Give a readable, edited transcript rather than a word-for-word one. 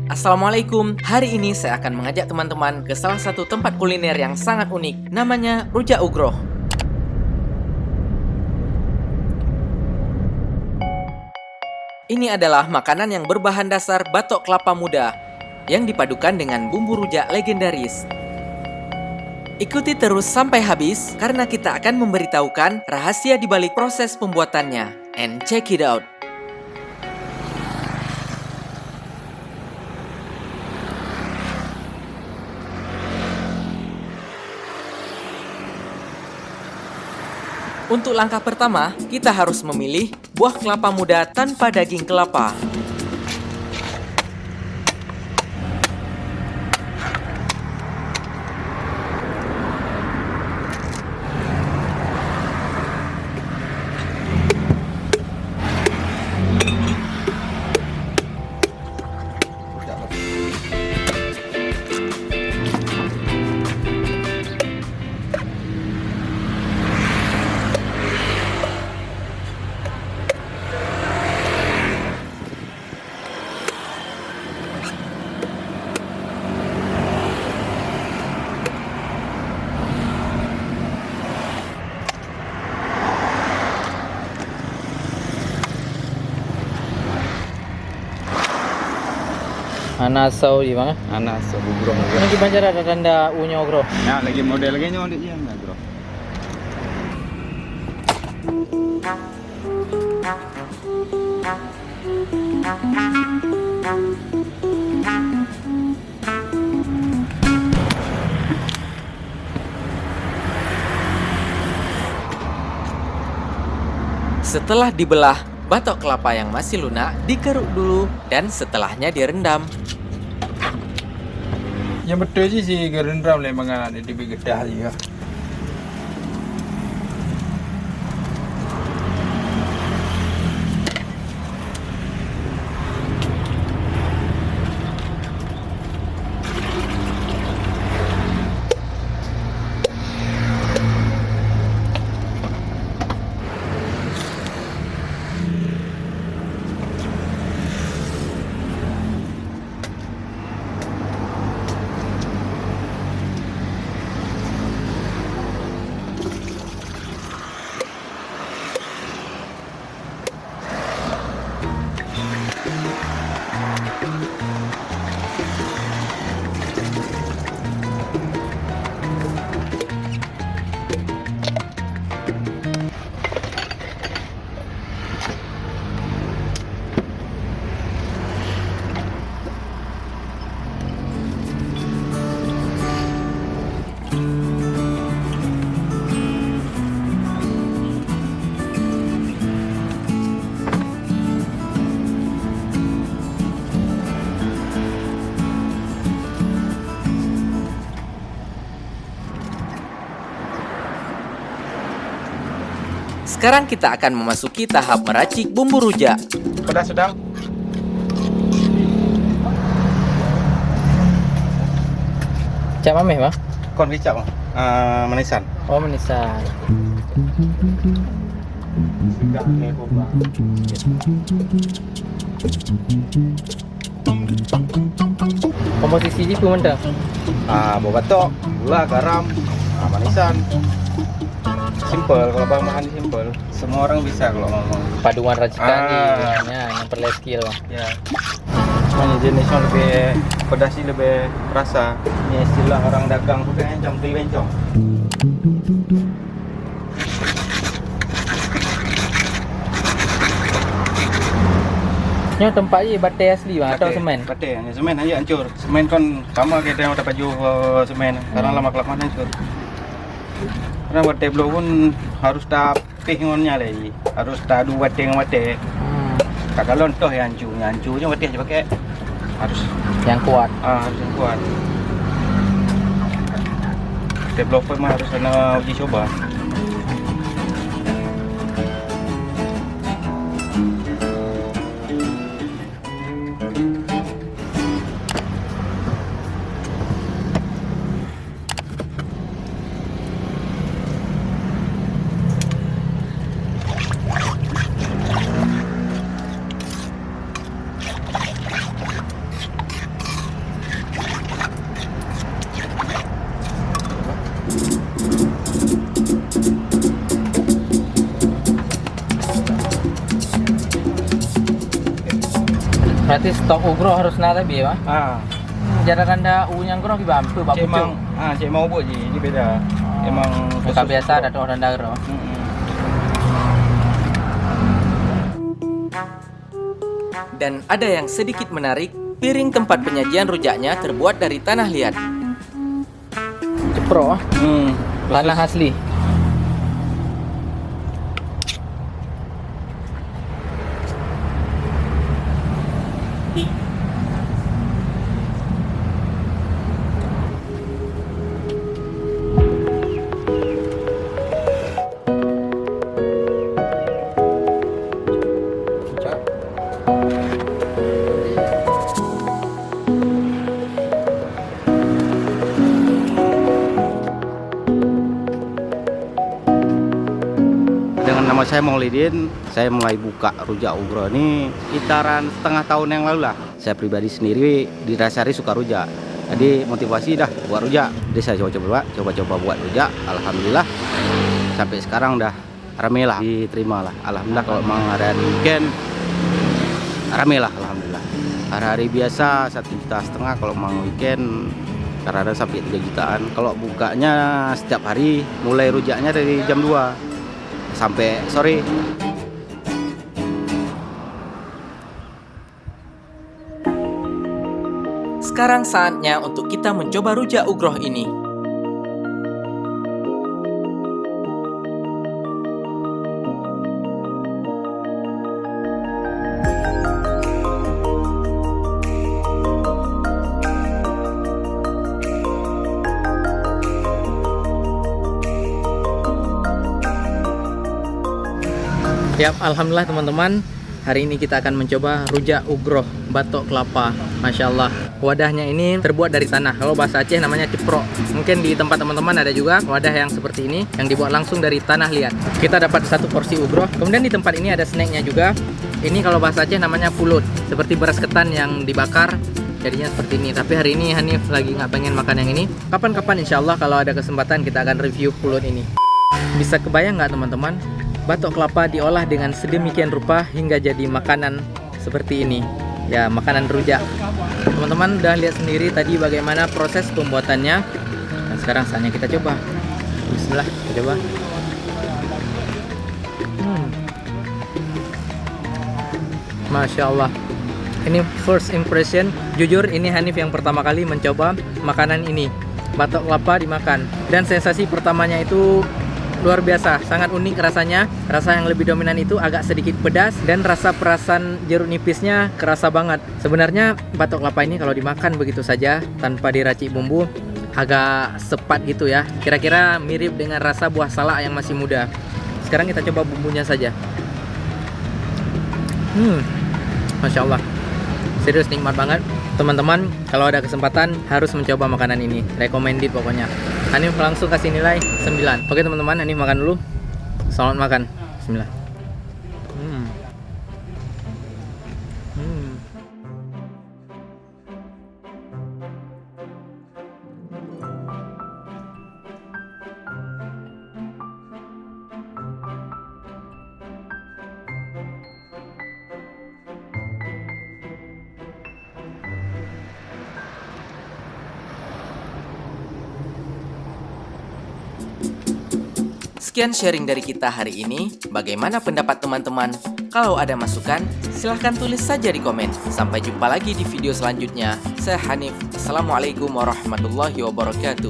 Assalamualaikum, hari ini saya akan mengajak teman-teman ke salah satu tempat kuliner yang sangat unik, namanya Rujak Ugroh. Ini adalah makanan yang berbahan dasar batok kelapa muda, yang dipadukan dengan bumbu rujak legendaris. Ikuti terus sampai habis, karena kita akan memberitahukan rahasia di balik proses pembuatannya. And check it out! Untuk langkah pertama, kita harus memilih buah kelapa muda tanpa daging kelapa. Anasau di mana? Anak sebugro Ini di Banjar ada tanda unyo bro. ya lagi model lagi nyo dia nggak bro. Setelah dibelah, batok kelapa yang masih lunak dikeruk dulu dan setelahnya direndam. Yang betul sih si gerendam le mangan di begedah juga. Sekarang kita akan memasuki tahap meracik bumbu rujak. Pedas sedang. Cak mameh bang? Kon kicap bang. Manisan. Oh menisan. Komposisi di pemenda. Bawa batok, gula, garam, manisan. Simple, kalau bang makan simple. Semua orang bisa kalau ngomong. Paduan racikan yang perlu skill. Ya. Hanya jenis yang lebih pedas sih lebih rasa. Ini istilah orang dagang tuh kayaknya campil bencong. Ini tempat ini batai asli bang atau semen? Batai, hanya semen aja hancur. Semen kan sama kayak yang ada baju semen. Karena lama kelamaan hancur. Karena batai belum pun harus tapih ngonnya lagi. Harus tak dua batai dengan batai. Kalau lontoh ya hancurnya batai aja pakai. Harus Yang kuat. harus yang kuat. Developer mah harus kena uji coba. Berarti stok ugro harus na tapi ya. Ah, Jarang anda unyang gro ki bampu cik babu mang, cik mau buat je, ini beda. Emang Muka biasa ada orang daro. Dan ada yang sedikit menarik, piring tempat penyajian rujaknya terbuat dari tanah liat. Cepro, tanah asli. Dengan nama saya Maulidin, saya mulai buka rujak ugro ini sekitaran setengah tahun yang lalu lah. Saya pribadi sendiri dirasari suka rujak. Jadi motivasi dah buat rujak. Jadi saya coba-coba buat rujak. Alhamdulillah sampai sekarang udah rame lah, diterima lah. Alhamdulillah kalau memang ada weekend rame lah, alhamdulillah. Hari-hari biasa 1,5 juta, kalau memang weekend kadang-kadang sampai 3 jutaan. Kalau bukanya setiap hari, mulai rujaknya dari jam 2 sampai sore. Sekarang saatnya untuk kita mencoba rujak ugroh ini. Yap, alhamdulillah teman-teman. Hari ini kita akan mencoba rujak ugroh batok kelapa. Masya Allah. Wadahnya ini terbuat dari tanah. Kalau bahasa Aceh namanya ceprok. Mungkin di tempat teman-teman ada juga wadah yang seperti ini, yang dibuat langsung dari tanah liat. Kita dapat 1 porsi ugroh. Kemudian di tempat ini ada snacknya juga. Ini kalau bahasa Aceh namanya pulut. Seperti beras ketan yang dibakar. Jadinya seperti ini. Tapi hari ini Hanif lagi nggak pengen makan yang ini. Kapan-kapan insya Allah kalau ada kesempatan kita akan review pulut ini. Bisa kebayang nggak teman-teman? Batok kelapa diolah dengan sedemikian rupa hingga jadi makanan seperti ini. Ya, makanan rujak. Teman-teman udah lihat sendiri tadi bagaimana proses pembuatannya. Dan sekarang saatnya kita coba. Bismillah, kita coba. Masya Allah. Ini first impression. Jujur ini Hanif yang pertama kali mencoba makanan ini. Batok kelapa dimakan. Dan sensasi pertamanya itu luar biasa, sangat unik rasanya. Rasa yang lebih dominan itu agak sedikit pedas dan rasa perasan jeruk nipisnya kerasa banget. Sebenarnya batok kelapa ini kalau dimakan begitu saja tanpa diracik bumbu agak sepat gitu ya. Kira-kira mirip dengan rasa buah salak yang masih muda. Sekarang kita coba bumbunya saja. Masya Allah, serius nikmat banget. Teman-teman kalau ada kesempatan harus mencoba makanan ini, recommended pokoknya. Hanif langsung kasih nilai 9. Oke teman-teman, Hanif makan dulu. Selamat makan. Bismillah. Sekian sharing dari kita hari ini. Bagaimana pendapat teman-teman? Kalau ada masukan, silahkan tulis saja di komen. Sampai jumpa lagi di video selanjutnya. Saya Hanif. Assalamualaikum warahmatullahi wabarakatuh.